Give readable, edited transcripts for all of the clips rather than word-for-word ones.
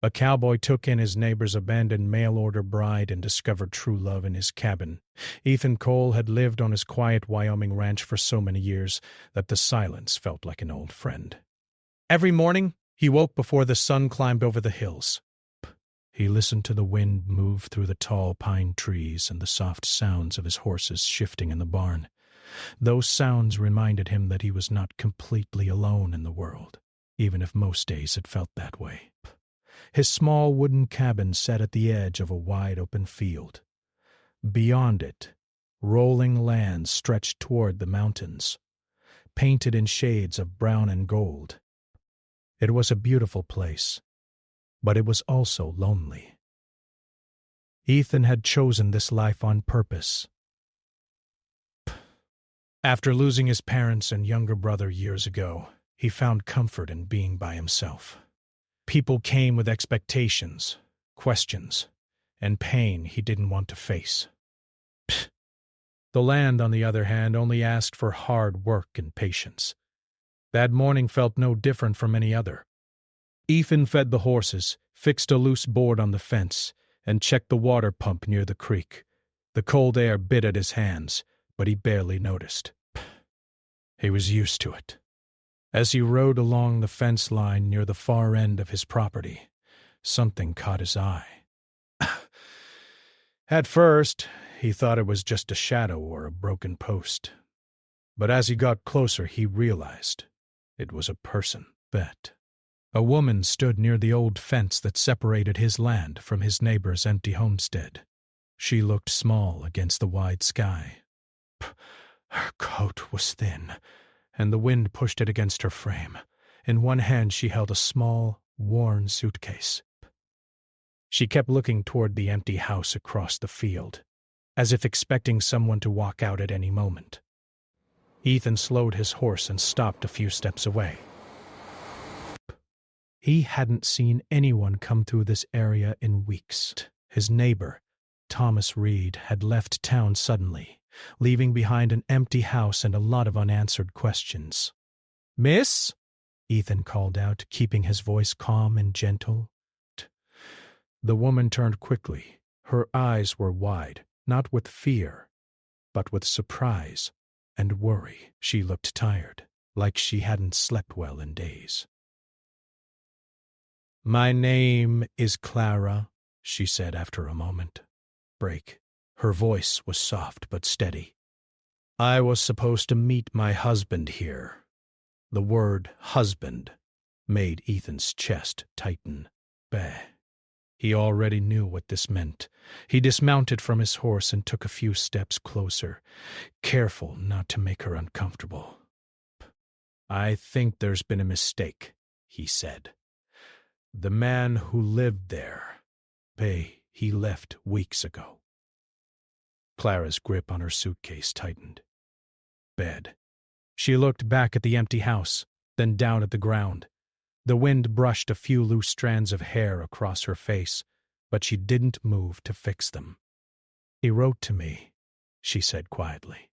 A cowboy took in his neighbor's abandoned mail-order bride and discovered true love in his cabin. Ethan Cole had lived on his quiet Wyoming ranch for so many years that the silence felt like an old friend. Every morning, he woke before the sun climbed over the hills. He listened to the wind move through the tall pine trees and the soft sounds of his horses shifting in the barn. Those sounds reminded him that he was not completely alone in the world, even if most days it felt that way. His small wooden cabin sat at the edge of a wide open field. Beyond it, rolling land stretched toward the mountains, painted in shades of brown and gold. It was a beautiful place, but it was also lonely. Ethan had chosen this life on purpose. After losing his parents and younger brother years ago, he found comfort in being by himself. People came with expectations, questions, and pain he didn't want to face. The land, on the other hand, only asked for hard work and patience. That morning felt no different from any other. Ethan fed the horses, fixed a loose board on the fence, and checked the water pump near the creek. The cold air bit at his hands, but he barely noticed. He was used to it. As he rode along the fence line near the far end of his property, something caught his eye. At first, he thought it was just a shadow or a broken post. But as he got closer, he realized it was a person. A woman stood near the old fence that separated his land from his neighbor's empty homestead. She looked small against the wide sky. Her coat was thin, and the wind pushed it against her frame. In one hand she held a small, worn suitcase. She kept looking toward the empty house across the field, as if expecting someone to walk out at any moment. Ethan slowed his horse and stopped a few steps away. He hadn't seen anyone come through this area in weeks. His neighbor, Thomas Reed, had left town suddenly, leaving behind an empty house and a lot of unanswered questions. "Miss?" Ethan called out, keeping his voice calm and gentle. The woman turned quickly. Her eyes were wide, not with fear, but with surprise and worry. She looked tired, like she hadn't slept well in days. "My name is Clara," she said after a moment. Her voice was soft but steady. "I was supposed to meet my husband here." The word husband made Ethan's chest tighten. He already knew what this meant. He dismounted from his horse and took a few steps closer, careful not to make her uncomfortable. "I think there's been a mistake," he said. "The man who lived there, he left weeks ago." Clara's grip on her suitcase tightened. She looked back at the empty house, then down at the ground. The wind brushed a few loose strands of hair across her face, but she didn't move to fix them. "He wrote to me," she said quietly.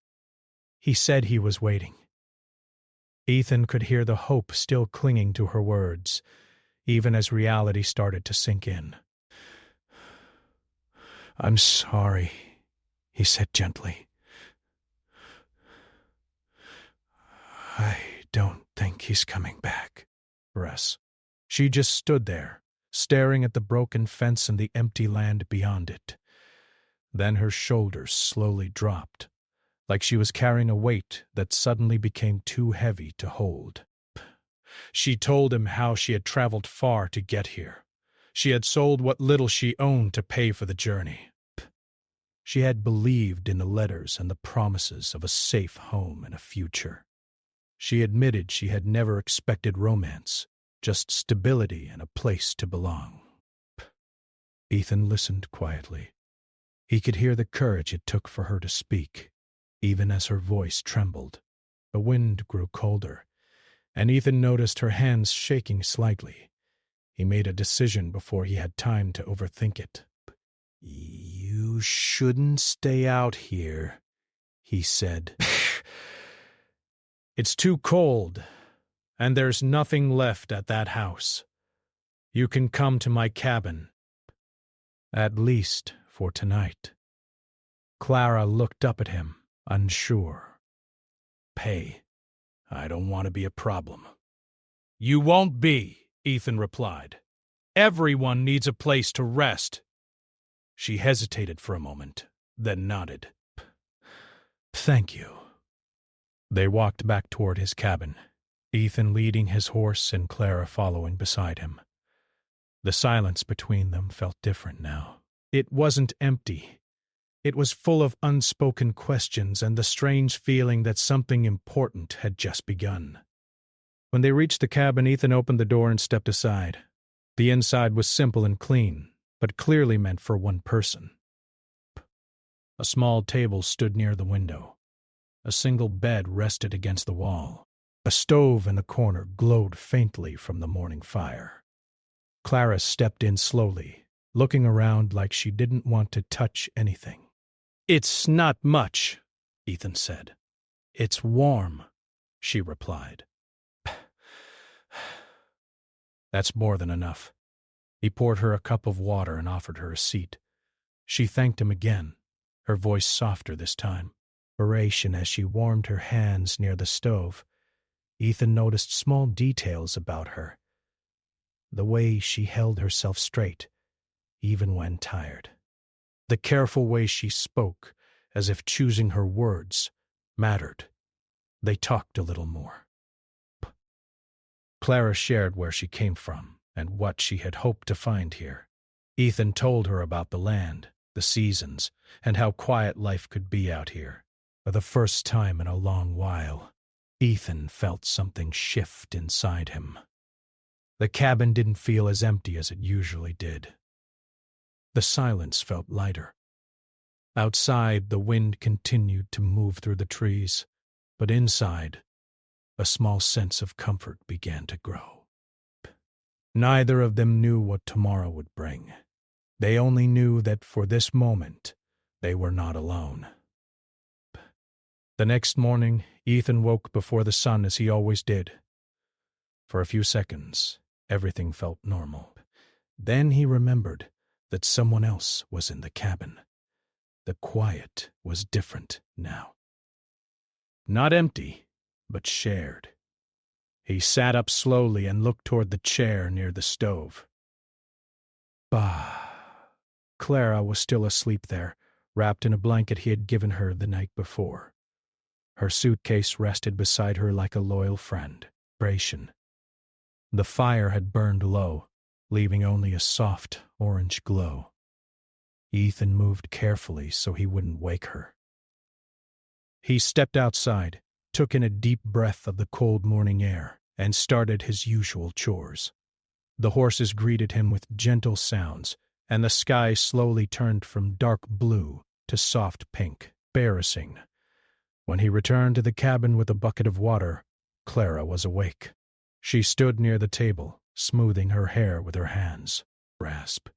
"He said he was waiting." Ethan could hear the hope still clinging to her words, even as reality started to sink in. "I'm sorry," he said gently. "I don't think he's coming back." She just stood there, staring at the broken fence and the empty land beyond it. Then her shoulders slowly dropped, like she was carrying a weight that suddenly became too heavy to hold. She told him how she had traveled far to get here. She had sold what little she owned to pay for the journey. She had believed in the letters and the promises of a safe home and a future. She admitted she had never expected romance, just stability and a place to belong. Ethan listened quietly. He could hear the courage it took for her to speak, even as her voice trembled. The wind grew colder, and Ethan noticed her hands shaking slightly. He made a decision before he had time to overthink it. "You shouldn't stay out here," he said. "It's too cold, and there's nothing left at that house. You can come to my cabin. At least for tonight. Clara looked up at him, unsure. Pay. I don't want to be a problem. You won't be, Ethan replied. Everyone needs a place to rest. She hesitated for a moment, then nodded. Thank you. They walked back toward his cabin, Ethan leading his horse and Clara following beside him. The silence between them felt different now. It wasn't empty. It was full of unspoken questions and the strange feeling that something important had just begun. When they reached the cabin, Ethan opened the door and stepped aside. The inside was simple and clean, but clearly meant for one person. A small table stood near the window. A single bed rested against the wall. A stove in the corner glowed faintly from the morning fire. Clara stepped in slowly, looking around like she didn't want to touch anything. It's not much, Ethan said. It's warm, she replied. That's more than enough. He poured her a cup of water and offered her a seat. She thanked him again, her voice softer this time. Narration as she warmed her hands near the stove. Ethan noticed small details about her. The way she held herself straight, even when tired. The careful way she spoke, as if choosing her words, mattered. They talked a little more. Clara shared where she came from and what she had hoped to find here. Ethan told her about the land, the seasons, and how quiet life could be out here. For the first time in a long while, Ethan felt something shift inside him. The cabin didn't feel as empty as it usually did. The silence felt lighter. Outside, the wind continued to move through the trees, but inside, a small sense of comfort began to grow. Neither of them knew what tomorrow would bring. They only knew that for this moment, they were not alone. The next morning, Ethan woke before the sun as he always did. For a few seconds, everything felt normal. Then he remembered that someone else was in the cabin. The quiet was different now. Not empty, but shared. He sat up slowly and looked toward the chair near the stove. Bah! Clara was still asleep there, wrapped in a blanket he had given her the night before. Her suitcase rested beside her like a loyal friend. Narration. The fire had burned low, leaving only a soft orange glow. Ethan moved carefully so he wouldn't wake her. He stepped outside, took in a deep breath of the cold morning air, and started his usual chores. The horses greeted him with gentle sounds, and the sky slowly turned from dark blue to soft pink, embarrassing. When he returned to the cabin with a bucket of water, Clara was awake. She stood near the table, smoothing her hair with her hands. Rasp.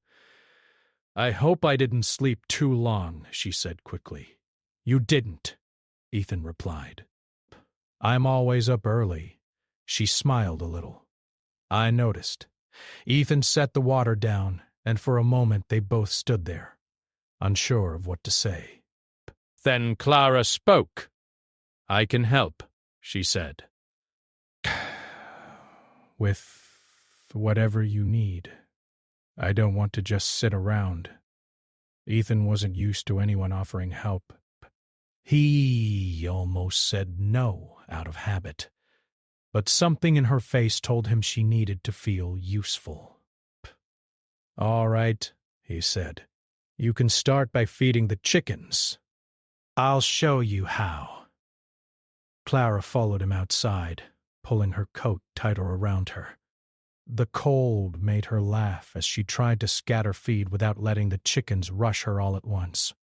I hope I didn't sleep too long, she said quickly. You didn't, Ethan replied. I'm always up early. She smiled a little. I noticed. Ethan set the water down, and for a moment they both stood there, unsure of what to say. Then Clara spoke. I can help, she said. With whatever you need. I don't want to just sit around. Ethan wasn't used to anyone offering help. He almost said no out of habit, but something in her face told him she needed to feel useful. All right, he said. You can start by feeding the chickens. I'll show you how. Clara followed him outside, pulling her coat tighter around her. The cold made her laugh as she tried to scatter feed without letting the chickens rush her all at once.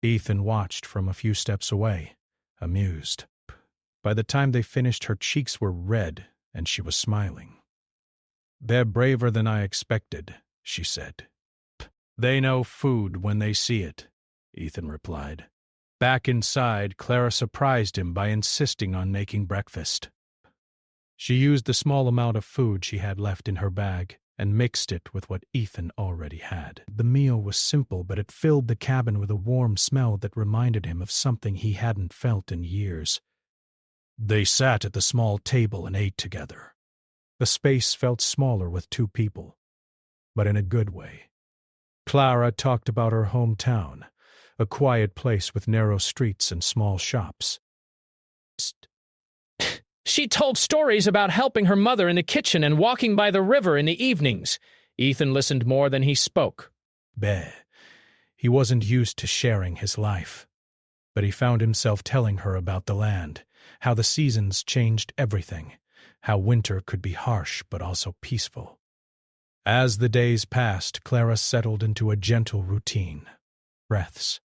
Ethan watched from a few steps away, amused. By the time they finished, her cheeks were red, and she was smiling. They're braver than I expected, she said. They know food when they see it, Ethan replied. Back inside, Clara surprised him by insisting on making breakfast. She used the small amount of food she had left in her bag, and mixed it with what Ethan already had. The meal was simple, but it filled the cabin with a warm smell that reminded him of something he hadn't felt in years. They sat at the small table and ate together. The space felt smaller with two people, but in a good way. Clara talked about her hometown, a quiet place with narrow streets and small shops. She told stories about helping her mother in the kitchen and walking by the river in the evenings. Ethan listened more than he spoke. He wasn't used to sharing his life, but he found himself telling her about the land, how the seasons changed everything, how winter could be harsh but also peaceful. As the days passed, Clara settled into a gentle routine. Breaths.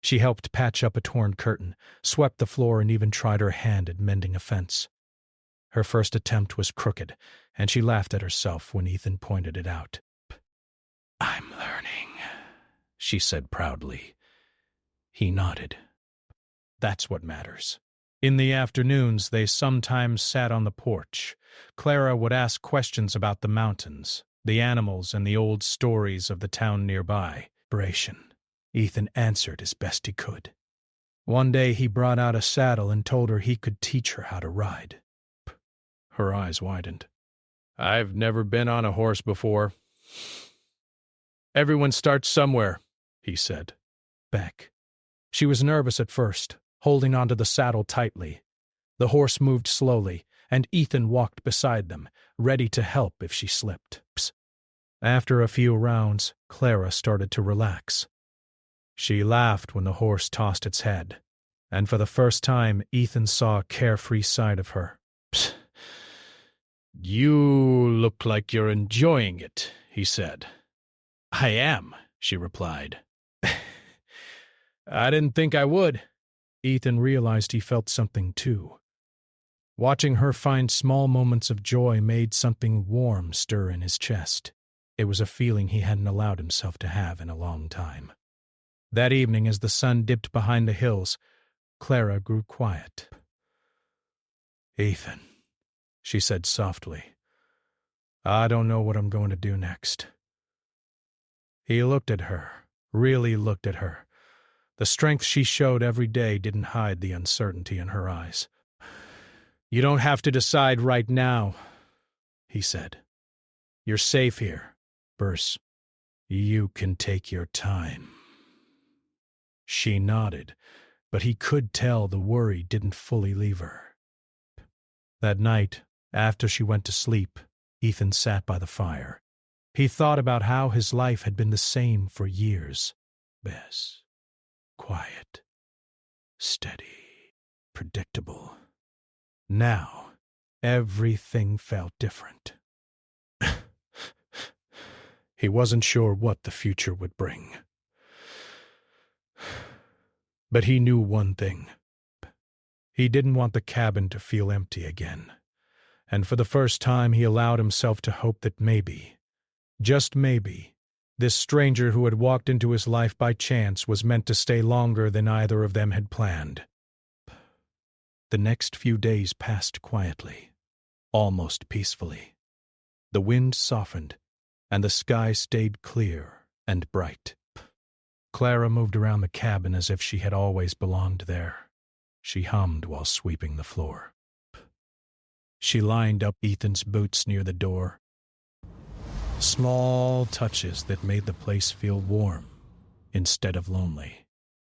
She helped patch up a torn curtain, swept the floor, and even tried her hand at mending a fence. Her first attempt was crooked, and she laughed at herself when Ethan pointed it out. "I'm learning," she said proudly. He nodded. That's what matters. In the afternoons, they sometimes sat on the porch. Clara would ask questions about the mountains, the animals, and the old stories of the town nearby. Ethan answered as best he could. One day he brought out a saddle and told her he could teach her how to ride. Her eyes widened. "I've never been on a horse before." "Everyone starts somewhere," he said. Back. She was nervous at first, holding onto the saddle tightly. The horse moved slowly, and Ethan walked beside them, ready to help if she slipped. After a few rounds, Clara started to relax. She laughed when the horse tossed its head, and for the first time Ethan saw a carefree side of her. "You look like you're enjoying it," he said. "I am," she replied. "I didn't think I would." Ethan realized he felt something too. Watching her find small moments of joy made something warm stir in his chest. It was a feeling he hadn't allowed himself to have in a long time. That evening, as the sun dipped behind the hills, Clara grew quiet. "Ethan," she said softly, "I don't know what I'm going to do next." He looked at her, really looked at her. The strength she showed every day didn't hide the uncertainty in her eyes. "You don't have to decide right now," he said. "You're safe here, Bruce. You can take your time." She nodded, but he could tell the worry didn't fully leave her. That night, after she went to sleep, Ethan sat by the fire. He thought about how his life had been the same for years. Quiet, steady, predictable. Now, everything felt different. He wasn't sure what the future would bring. But he knew one thing. He didn't want the cabin to feel empty again. And for the first time he allowed himself to hope that maybe, just maybe, this stranger who had walked into his life by chance was meant to stay longer than either of them had planned. The next few days passed quietly, almost peacefully. The wind softened, and the sky stayed clear and bright. Clara moved around the cabin as if she had always belonged there. She hummed while sweeping the floor. She lined up Ethan's boots near the door. Small touches that made the place feel warm instead of lonely.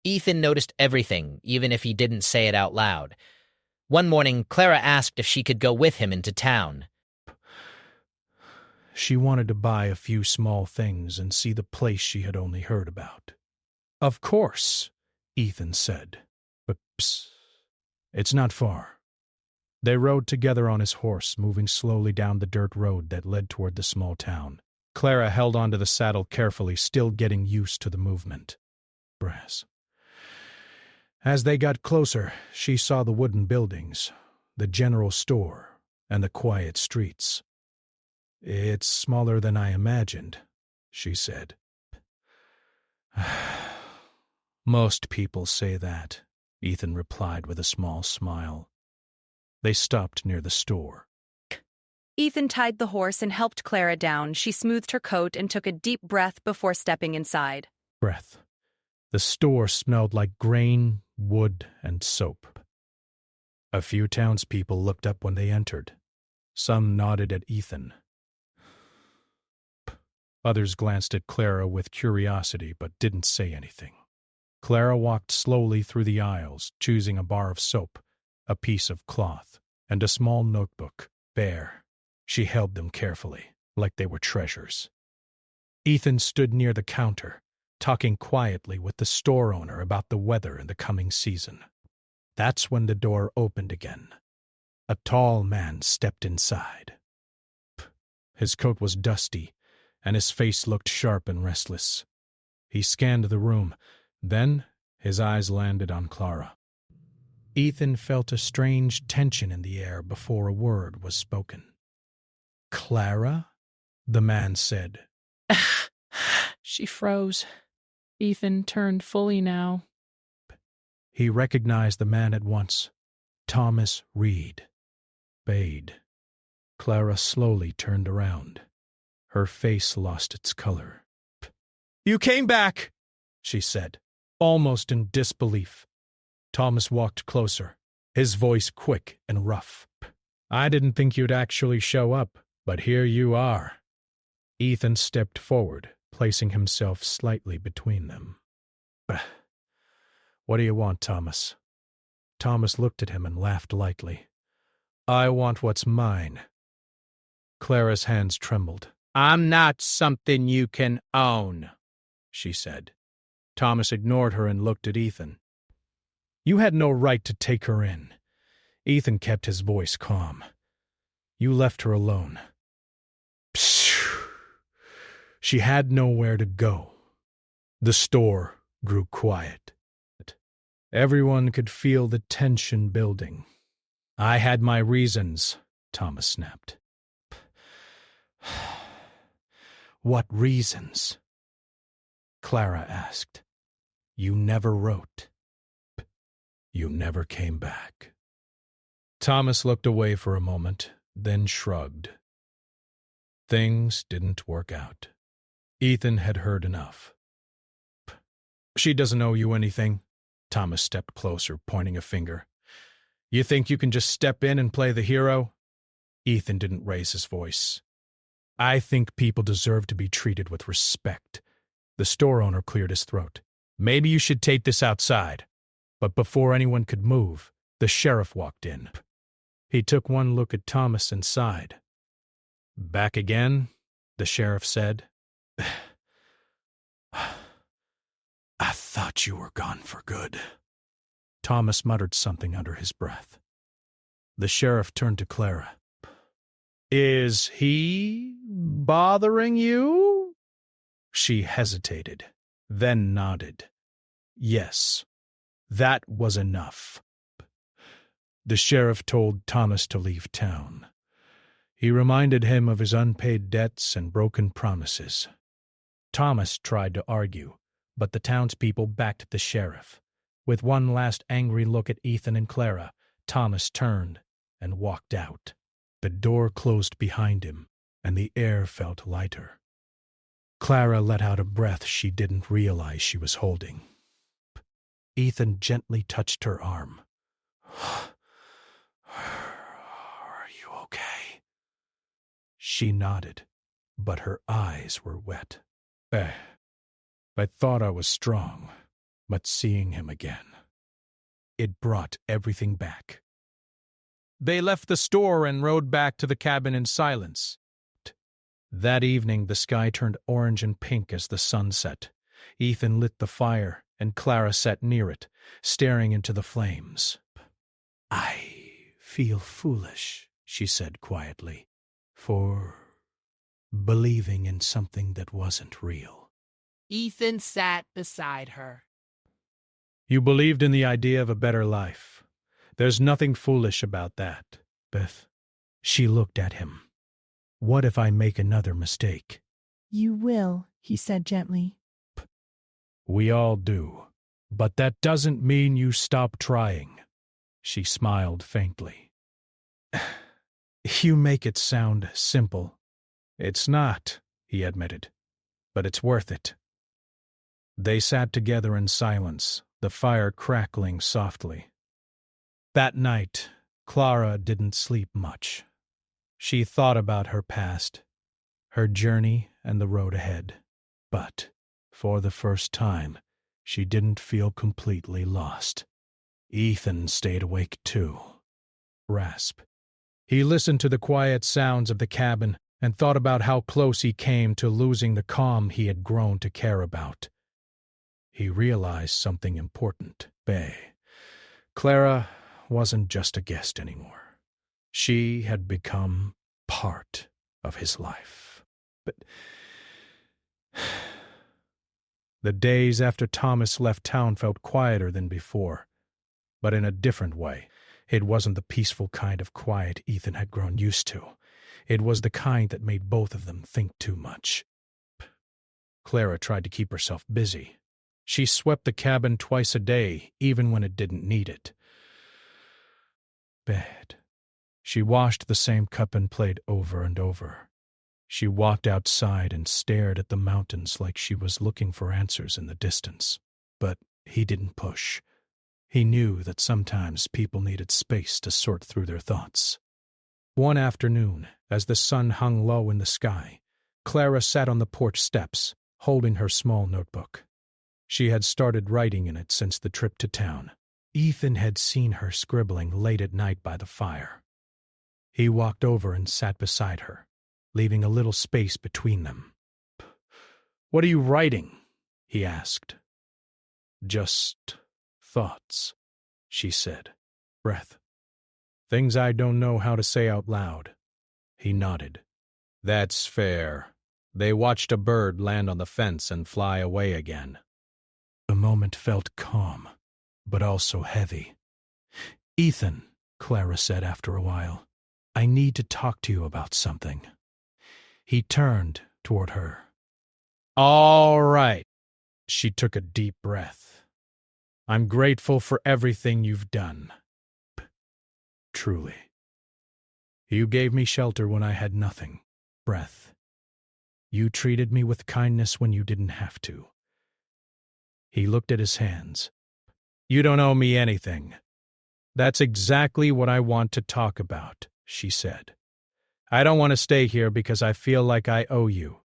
Ethan noticed everything, even if he didn't say it out loud. One morning, Clara asked if she could go with him into town. She wanted to buy a few small things and see the place she had only heard about. "Of course," Ethan said, "but it's not far." They rode together on his horse, moving slowly down the dirt road that led toward the small town. Clara held onto the saddle carefully, still getting used to the movement. As they got closer, she saw the wooden buildings, the general store, and the quiet streets. "It's smaller than I imagined," she said. "Most people say that," Ethan replied with a small smile. They stopped near the store. Ethan tied the horse and helped Clara down. She smoothed her coat and took a deep breath before stepping inside. Breath. The store smelled like grain, wood, and soap. A few townspeople looked up when they entered. Some nodded at Ethan. Others glanced at Clara with curiosity but didn't say anything. Clara walked slowly through the aisles, choosing a bar of soap, a piece of cloth, and a small notebook, bare. She held them carefully, like they were treasures. Ethan stood near the counter, talking quietly with the store owner about the weather and the coming season. That's when the door opened again. A tall man stepped inside. His coat was dusty, and his face looked sharp and restless. He scanned the room. Then his eyes landed on Clara. Ethan felt a strange tension in the air before a word was spoken. "Clara?" the man said. She froze. Ethan turned fully now. He recognized the man at once. Thomas Reed. Bade. Clara slowly turned around. Her face lost its color. "You came back," she said, almost in disbelief. Thomas walked closer, his voice quick and rough. "I didn't think you'd actually show up, but here you are." Ethan stepped forward, placing himself slightly between them. "What do you want, Thomas?" Thomas looked at him and laughed lightly. "I want what's mine." Clara's hands trembled. "I'm not something you can own," she said. Thomas ignored her and looked at Ethan. "You had no right to take her in." Ethan kept his voice calm. "You left her alone. Psst. She had nowhere to go." The store grew quiet. Everyone could feel the tension building. "I had my reasons," Thomas snapped. "What reasons?" Clara asked. "You never wrote. You never came back." Thomas looked away for a moment, then shrugged. Things didn't work out. Ethan had heard enough. "She doesn't owe you anything." Thomas stepped closer, pointing a finger. "You think you can just step in and play the hero?" Ethan didn't raise his voice. "I think people deserve to be treated with respect." The store owner cleared his throat. "Maybe you should take this outside." But before anyone could move, the sheriff walked in. He took one look at Thomas and sighed. "Back again?" the sheriff said. "I thought you were gone for good." Thomas muttered something under his breath. The sheriff turned to Clara. "Is he bothering you?" She hesitated, then nodded. Yes, that was enough. The sheriff told Thomas to leave town. He reminded him of his unpaid debts and broken promises. Thomas tried to argue, but the townspeople backed the sheriff. With one last angry look at Ethan and Clara, Thomas turned and walked out. The door closed behind him, and the air felt lighter. Clara let out a breath she didn't realize she was holding. Ethan gently touched her arm. "Are you okay?" She nodded, but her eyes were wet. I thought I was strong, but seeing him again, it brought everything back." They left the store and rode back to the cabin in silence. That evening, the sky turned orange and pink as the sun set. Ethan lit the fire, and Clara sat near it, staring into the flames. "I feel foolish," she said quietly, "for believing in something that wasn't real." Ethan sat beside her. "You believed in the idea of a better life. There's nothing foolish about that, Beth." She looked at him. "What if I make another mistake?" "You will," he said gently. "We all do. But that doesn't mean you stop trying." She smiled faintly. You make it sound simple. It's not, he admitted, but it's worth it. They sat together in silence, the fire crackling softly. That night, Clara didn't sleep much. She thought about her past, her journey and the road ahead. But, for the first time, she didn't feel completely lost. Ethan stayed awake too. Rasp. He listened to the quiet sounds of the cabin and thought about how close he came to losing the calm he had grown to care about. He realized something important. Clara wasn't just a guest anymore. She had become part of his life. But the days after Thomas left town felt quieter than before, but in a different way. It wasn't the peaceful kind of quiet Ethan had grown used to. It was the kind that made both of them think too much. Clara tried to keep herself busy. She swept the cabin twice a day, even when it didn't need it. Bed. She washed the same cup and plate over and over. She walked outside and stared at the mountains like she was looking for answers in the distance. But he didn't push. He knew that sometimes people needed space to sort through their thoughts. One afternoon, as the sun hung low in the sky, Clara sat on the porch steps, holding her small notebook. She had started writing in it since the trip to town. Ethan had seen her scribbling late at night by the fire. He walked over and sat beside her, leaving a little space between them. "What are you writing?" he asked. "Just thoughts," she said. "Breath. Things I don't know how to say out loud." He nodded. "That's fair." They watched a bird land on the fence and fly away again. The moment felt calm, but also heavy. "Ethan," Clara said after a while, "I need to talk to you about something." He turned toward her. "All right." She took a deep breath. "I'm grateful for everything you've done. Truly. You gave me shelter when I had nothing. Breath. You treated me with kindness when you didn't have to." He looked at his hands. "You don't owe me anything." "That's exactly what I want to talk about," she said. "I don't want to stay here because I feel like I owe you.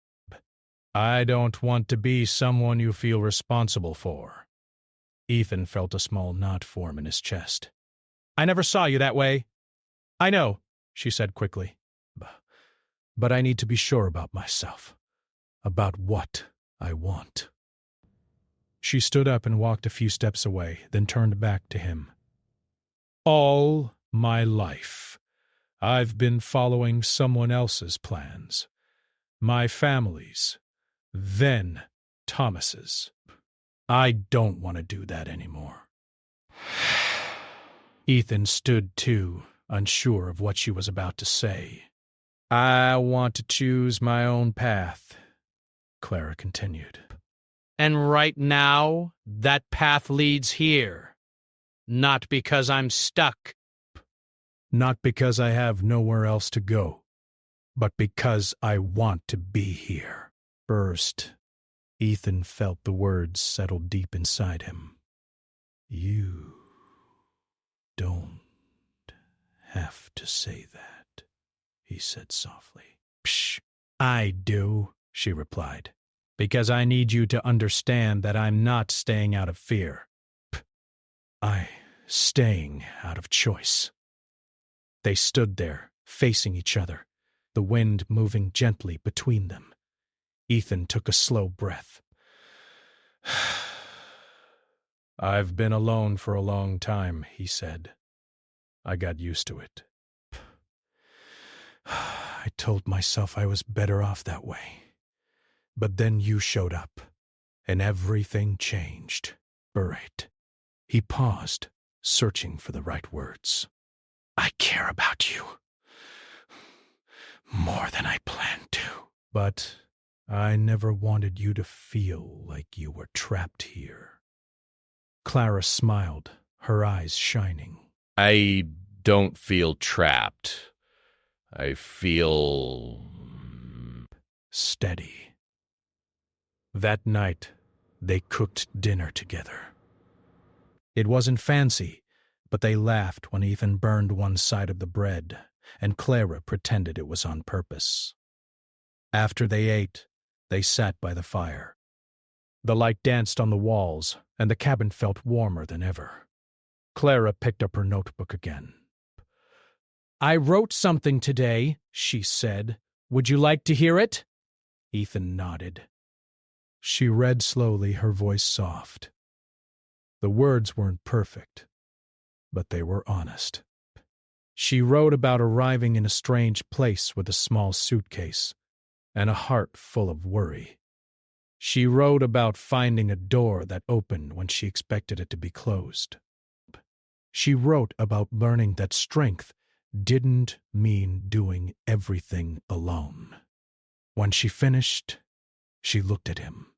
I don't want to be someone you feel responsible for." Ethan felt a small knot form in his chest. "I never saw you that way." "I know," she said quickly. "But I need to be sure about myself, about what I want." She stood up and walked a few steps away, then turned back to him. "All my life, I've been following someone else's plans. My family's, then Thomas's. I don't want to do that anymore." Ethan stood too, unsure of what she was about to say. "I want to choose my own path," Clara continued. "And right now, that path leads here. Not because I'm stuck. Not because I have nowhere else to go, but because I want to be here." First, Ethan felt the words settle deep inside him. "You don't have to say that," he said softly. "Psh, I do," she replied, "because I need you to understand that I'm not staying out of fear. I'm staying out of choice." They stood there, facing each other, the wind moving gently between them. Ethan took a slow breath. "I've been alone for a long time," he said. "I got used to it. I told myself I was better off that way. But then you showed up, and everything changed." Berate. He paused, searching for the right words. "I care about you. More than I planned to. But I never wanted you to feel like you were trapped here." Clara smiled, her eyes shining. "I don't feel trapped. I feel steady. That night, they cooked dinner together. It wasn't fancy, but they laughed when Ethan burned one side of the bread, and Clara pretended it was on purpose. After they ate, they sat by the fire. The light danced on the walls, and the cabin felt warmer than ever. Clara picked up her notebook again. "I wrote something today," she said. "Would you like to hear it?" Ethan nodded. She read slowly, her voice soft. The words weren't perfect, but they were honest. She wrote about arriving in a strange place with a small suitcase and a heart full of worry. She wrote about finding a door that opened when she expected it to be closed. She wrote about learning that strength didn't mean doing everything alone. When she finished, she looked at him.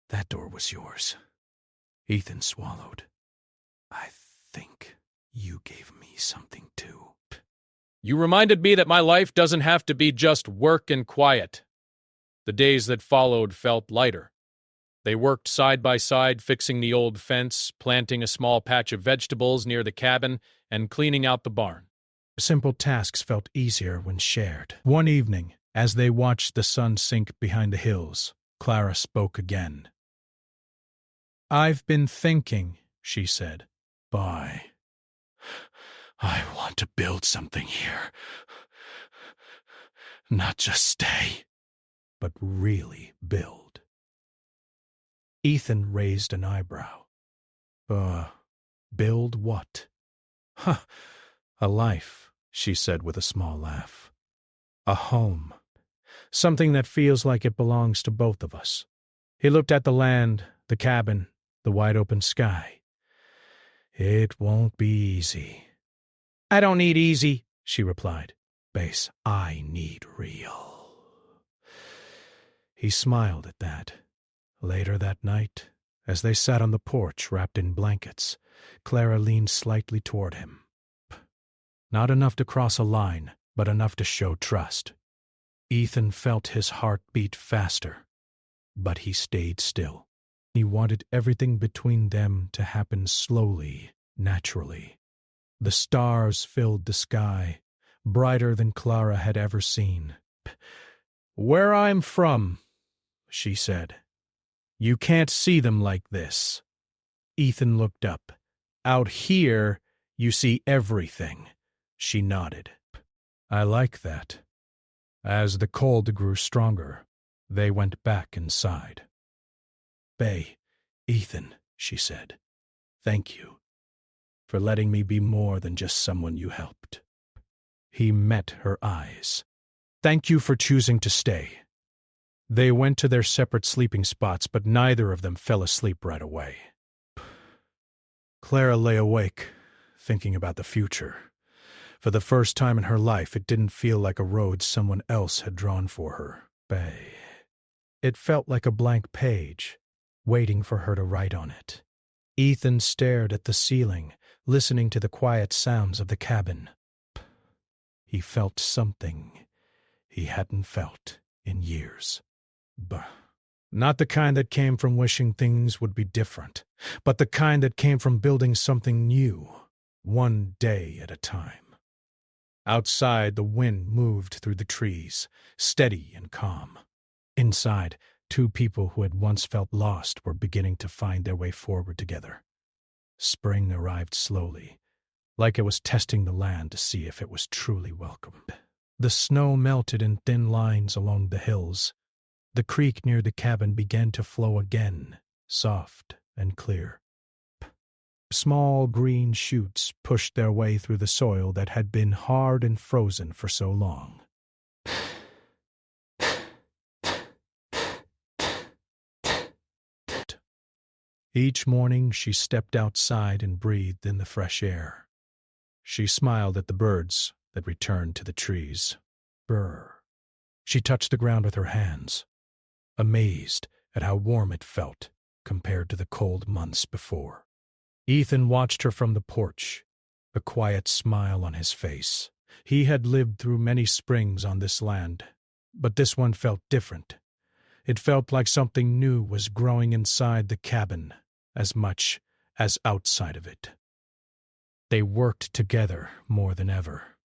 "That door was yours." Ethan swallowed. "I think you gave me something too." You reminded me that my life doesn't have to be just work and quiet. The days that followed felt lighter. They worked side by side, fixing the old fence, planting a small patch of vegetables near the cabin, and cleaning out the barn. Simple tasks felt easier when shared. One evening, as they watched the sun sink behind the hills, Clara spoke again. "I've been thinking," she said. "I want to build something here. Not just stay, but really build." Ethan raised an eyebrow. Build what?" "A life," she said with a small laugh. "A home. Something that feels like it belongs to both of us." He looked at the land, the cabin, the wide-open sky. "It won't be easy." "I don't need easy," she replied. "Base, I need real." He smiled at that. Later that night, as they sat on the porch wrapped in blankets, Clara leaned slightly toward him. Not enough to cross a line, but enough to show trust. Ethan felt his heart beat faster, but he stayed still. He wanted everything between them to happen slowly, naturally. The stars filled the sky, brighter than Clara had ever seen. "Where I'm from," she said, "you can't see them like this." Ethan looked up. "Out here, you see everything." She nodded. "I like that." As the cold grew stronger, they went back inside. "Ethan," she said, "thank you for letting me be more than just someone you helped." He met her eyes. "Thank you for choosing to stay." They went to their separate sleeping spots, but neither of them fell asleep right away. Clara lay awake, thinking about the future. For the first time in her life, it didn't feel like a road someone else had drawn for her. It felt like a blank page, waiting for her to write on it. Ethan stared at the ceiling, listening to the quiet sounds of the cabin. He felt something he hadn't felt in years. Not the kind that came from wishing things would be different, but the kind that came from building something new, one day at a time. Outside, the wind moved through the trees, steady and calm. Inside, two people who had once felt lost were beginning to find their way forward together. Spring arrived slowly, like it was testing the land to see if it was truly welcomed. The snow melted in thin lines along the hills. The creek near the cabin began to flow again, soft and clear. Small green shoots pushed their way through the soil that had been hard and frozen for so long. Each morning she stepped outside and breathed in the fresh air. She smiled at the birds that returned to the trees. Brr. She touched the ground with her hands, amazed at how warm it felt compared to the cold months before. Ethan watched her from the porch, a quiet smile on his face. He had lived through many springs on this land, but this one felt different. It felt like something new was growing inside the cabin as much as outside of it. They worked together more than ever.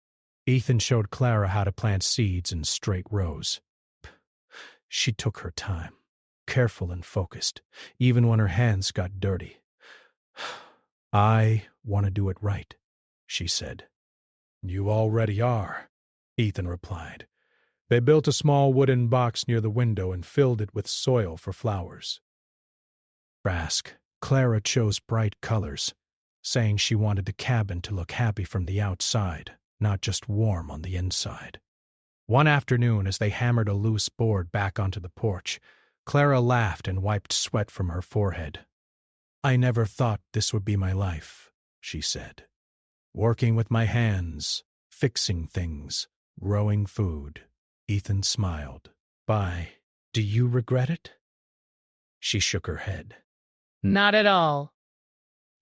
Ethan showed Clara how to plant seeds in straight rows. She took her time, careful and focused, even when her hands got dirty. "I want to do it right," she said. "You already are," Ethan replied. They built a small wooden box near the window and filled it with soil for flowers. Brask, Clara chose bright colors, saying she wanted the cabin to look happy from the outside, not just warm on the inside. One afternoon, as they hammered a loose board back onto the porch, Clara laughed and wiped sweat from her forehead. "I never thought this would be my life," she said. "Working with my hands, fixing things, growing food." Ethan smiled. Do you regret it?" She shook her head. Not at all.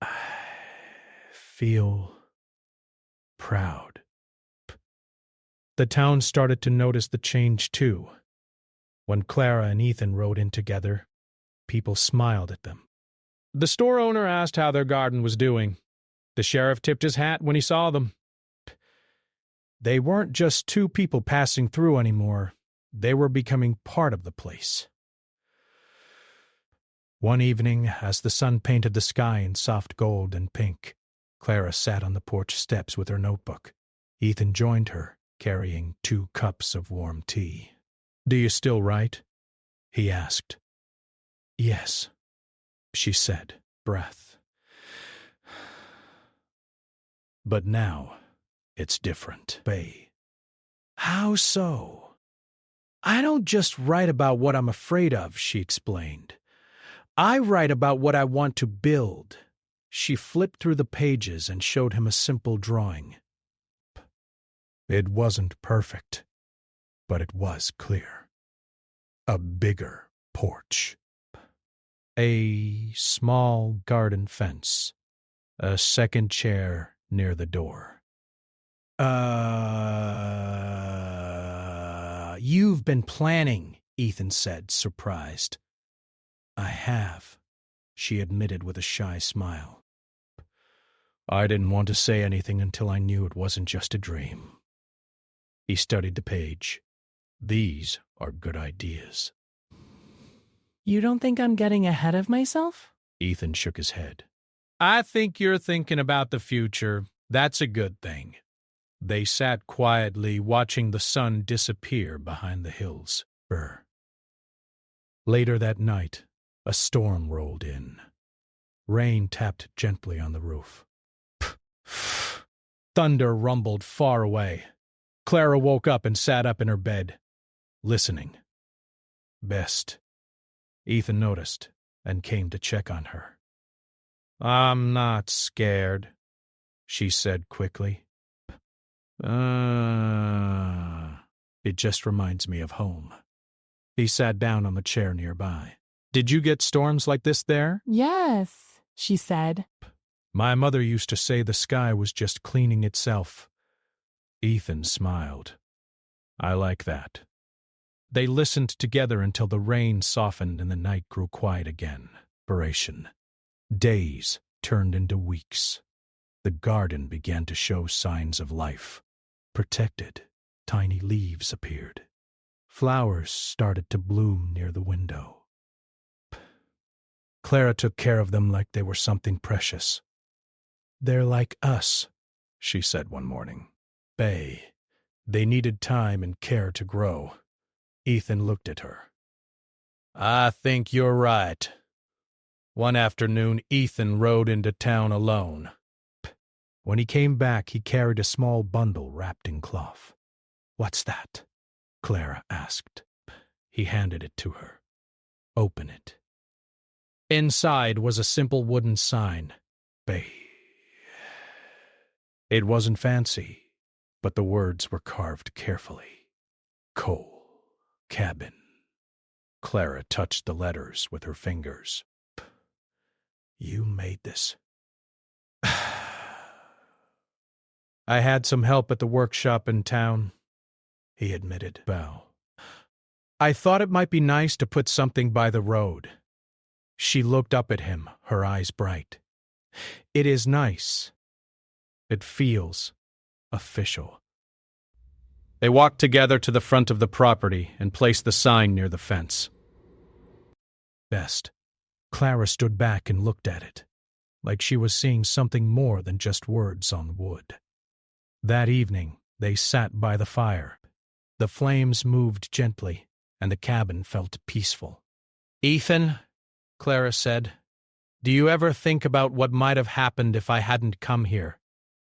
"I feel proud." The town started to notice the change too. When Clara and Ethan rode in together, people smiled at them. The store owner asked how their garden was doing. The sheriff tipped his hat when he saw them. They weren't just two people passing through anymore. They were becoming part of the place. One evening, as the sun painted the sky in soft gold and pink, Clara sat on the porch steps with her notebook. Ethan joined her, carrying 2 cups of warm tea. "Do you still write?" he asked. "Yes," she said, breath. "But now, it's different." "How so?" "I don't just write about what I'm afraid of," she explained. "I write about what I want to build." She flipped through the pages and showed him a simple drawing. It wasn't perfect, but it was clear. A bigger porch. A small garden fence. A second chair near the door. You've been planning," Ethan said, surprised. "I have," she admitted with a shy smile. "I didn't want to say anything until I knew it wasn't just a dream." He studied the page. "These are good ideas." You don't think I'm getting ahead of myself? Ethan shook his head. "I think you're thinking about the future. That's a good thing." They sat quietly, watching the sun disappear behind the hills. Later that night, a storm rolled in. Rain tapped gently on the roof. Thunder rumbled far away. Clara woke up and sat up in her bed, listening. "Best," Ethan noticed and came to check on her. "I'm not scared," she said quickly. It just reminds me of home." He sat down on the chair nearby. "Did you get storms like this there?" Yes, she said. "My mother used to say the sky was just cleaning itself." Ethan smiled. "I like that." They listened together until the rain softened and the night grew quiet again. Days turned into weeks. The garden began to show signs of life. Protected, tiny leaves appeared. Flowers started to bloom near the window. Clara took care of them like they were something precious. "They're like us," she said one morning. "They needed time and care to grow." Ethan looked at her. "I think you're right." One afternoon, Ethan rode into town alone. When he came back, he carried a small bundle wrapped in cloth. "What's that?" Clara asked. He handed it to her. "Open it." Inside was a simple wooden sign. It wasn't fancy, but the words were carved carefully. Coal cabin. Clara touched the letters with her fingers. "You made this." I had some help at the workshop in town, he admitted. Bow. I thought it might be nice to put something by the road. She looked up at him, her eyes bright. It is nice. It feels official. They walked together to the front of the property and placed the sign near the fence. Best. Clara stood back and looked at it, like she was seeing something more than just words on wood. That evening, they sat by the fire. The flames moved gently, and the cabin felt peaceful. Ethan, Clara said, do you ever think about what might have happened if I hadn't come here?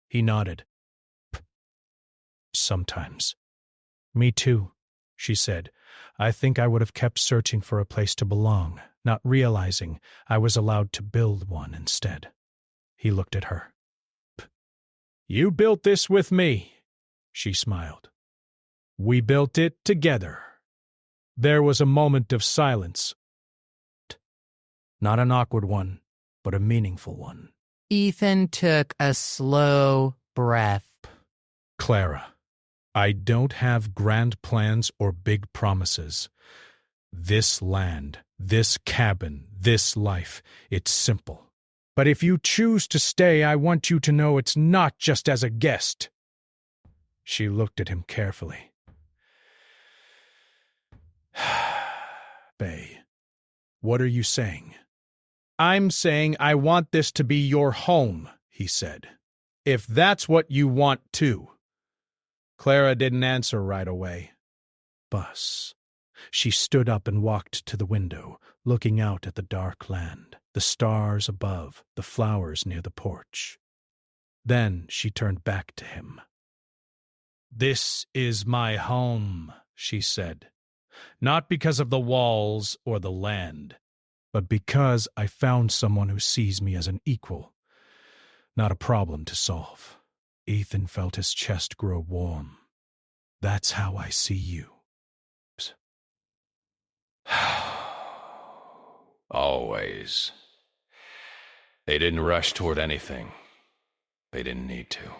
He nodded. Sometimes. Me too, she said. I think I would have kept searching for a place to belong, not realizing I was allowed to build one instead. He looked at her. You built this with me, she smiled. We built it together. There was a moment of silence. Not an awkward one, but a meaningful one. Ethan took a slow breath. Clara, I don't have grand plans or big promises. This land, this cabin, this life, it's simple. But if you choose to stay, I want you to know it's not just as a guest. She looked at him carefully. Bay, what are you saying? I'm saying I want this to be your home, he said. If that's what you want too. Clara didn't answer right away. Bus. She stood up and walked to the window, looking out at the dark land, the stars above, the flowers near the porch. Then she turned back to him. This is my home, she said. Not because of the walls or the land, but because I found someone who sees me as an equal, not a problem to solve. Ethan felt his chest grow warm. That's how I see you. Always. They didn't rush toward anything. They didn't need to.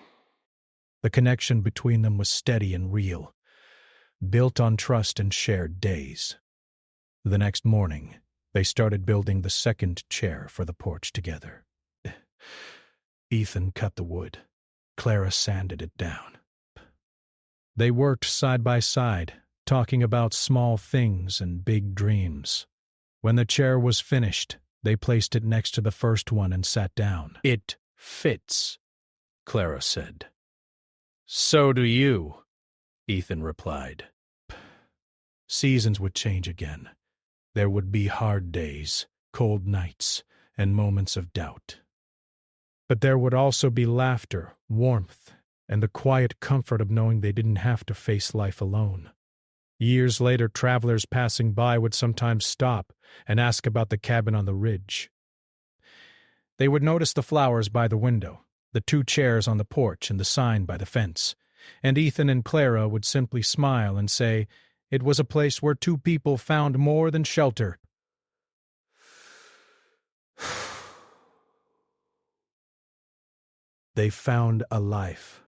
The connection between them was steady and real, built on trust and shared days. The next morning, they started building the second chair for the porch together. Ethan cut the wood. Clara sanded it down. They worked side by side, talking about small things and big dreams. When the chair was finished, they placed it next to the first one and sat down. It fits, Clara said. So do you, Ethan replied. Seasons would change again. There would be hard days, cold nights, and moments of doubt. But there would also be laughter, warmth, and the quiet comfort of knowing they didn't have to face life alone. Years later, travelers passing by would sometimes stop and ask about the cabin on the ridge. They would notice the flowers by the window, the two chairs on the porch, and the sign by the fence, and Ethan and Clara would simply smile and say it was a place where two people found more than shelter. They found a life.